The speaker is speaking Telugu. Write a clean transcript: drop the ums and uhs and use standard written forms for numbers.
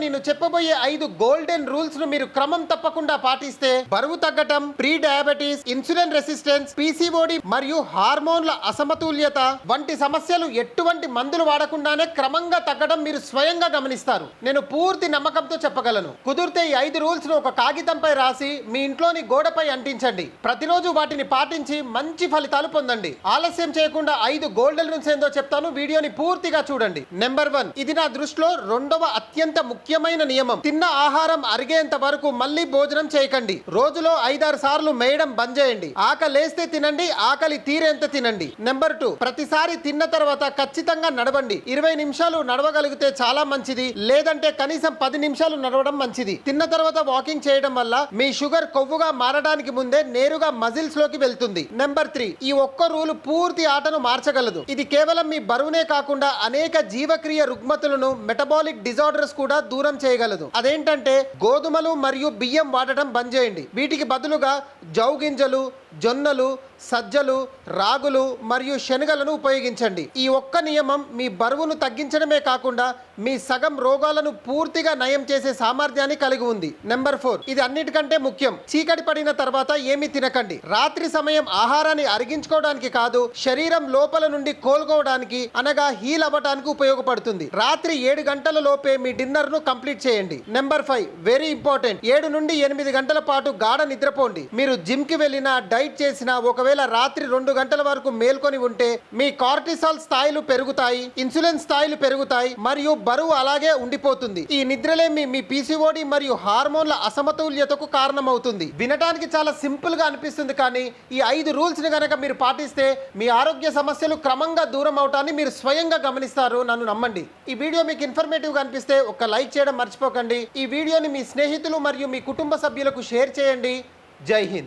నేను చెప్పబోయే 5 గోల్డెన్ రూల్స్ ను మీరు క్రమం తప్పకుండా పాటిస్తే బరువు తగ్గటం, pre diabetes, insulin resistance, PCOD మరియు హార్మోన్ల అసమతుల్యత వంటి సమస్యలు ఎటువంటి మందులు వాడకుండానే క్రమంగా తగ్గడం మీరు స్వయంగా గమనిస్తారు. నేను పూర్తి నమ్మకంతో చెప్పగలను. కుదిరితే ఈ 5 రూల్స్ ను ఒక కాగితంపై రాసి మీ ఇంట్లోని గోడపై అంటించండి. ప్రతిరోజు వాటిని పాటించి మంచి ఫలితాలు పొందండి. ఆలస్యం చేయకుండా 5 గోల్డెన్ రూల్స్ ఏందో చెప్తాను, వీడియోని పూర్తిగా చూడండి. నెంబర్ 1, ఇది నా దృష్టిలో రెండవ అత్యంత ముఖ్యమైన నియమం. తిన్న ఆహారం అరిగేంత వరకు మళ్ళీ భోజనం చేయకండి. రోజులో 5-6 సార్లు మేయడం బంద్ చేయండి. ఆకలేస్తే తినండి, ఆకలి తీరేంత తినండి. నెంబర్ 2, ప్రతిసారి తిన్న తర్వాత ఖచ్చితంగా నడవండి. 20 నిమిషాలు నడవగలిగితే చాలా మంచిది, లేదంటే కనీసం 10 నిమిషాలు నడవడం మంచిది. తిన్న తర్వాత వాకింగ్ చేయడం వల్ల మీ షుగర్ కొవ్వుగా మారడానికి ముందే నేరుగా మజిల్స్ లోకి వెళ్తుంది. నెంబర్ 3, ఈ ఒక్క రూల్ పూర్తి ఆటను మార్చగలదు. ఇది కేవలం మీ బరువునే కాకుండా అనేక జీవక్రియ రుగ్మతులను, మెటబాలిక్ డిజార్డర్స్ కూడా దూరం చేయగలదు. అదేంటంటే గోధుమలు మరియు బియ్యం వాడటం బంద్ చేయండి. వీటికి బదులుగా జౌ గింజలు, జొన్నలు, సజ్జలు, రాగులు మరియు శనగలను ఉపయోగించండి. ఈ ఒక్క నియమం మీ బరువును తగ్గించడమే కాకుండా మీ సగం రోగాలను పూర్తిగా నయం చేసే సామర్థ్యాన్ని కలిగి ఉంది. నెంబర్ 4, ఇది అన్నిటికంటే ముఖ్యం. చీకటి పడిన తర్వాత ఏమీ తినకండి. రాత్రి సమయం ఆహారాన్ని అరిగించుకోవడానికి కాదు, శరీరం లోపల నుండి కోలుకోవడానికి అనగా హీల్ అవ్వడానికి ఉపయోగపడుతుంది. రాత్రి 7 గంటల లోపే మీ డిన్నర్ ను కంప్లీట్ చేయండి. Number 5, very important. 7 నుండి 8 గంటల పాటు గాఢ నిద్రపోండి. మీరు జిమ్ కి వెళ్ళినా, డైట్ చేసినా, ఒకవేళ రాత్రి 2 గంటల వరకు మేల్కొని ఉంటే మీ కార్టిసాల్ స్థాయిలు పెరుగుతాయి, ఇన్సులిన్ స్థాయిలు పెరుగుతాయి మరియు బరువు అలాగే ఉండిపోతుంది. ఈ నిద్రలే మీ పీసీఓడి మరియు హార్మోన్ల అసమతుల్యతకు కారణమవుతుంది. వినడానికి చాలా సింపుల్ గా అనిపిస్తుంది, కానీ ఈ 5 రూల్స్ ని గనక మీరు పాటిస్తే మీ ఆరోగ్య సమస్యలు క్రమంగా దూరం అవటాన్ని మీరు స్వయంగా గమనిస్తారు. నన్ను నమ్మండి. ఈ వీడియో మీకు ఇన్ఫర్మేటివ్ గా అనిపిస్తే ఒక లైక్ చేయడం మర్చిపోకండి. ఈ వీడియోని మీ స్నేహితులు మరియు మీ కుటుంబ సభ్యులకు షేర్ చేయండి. జై హింద్.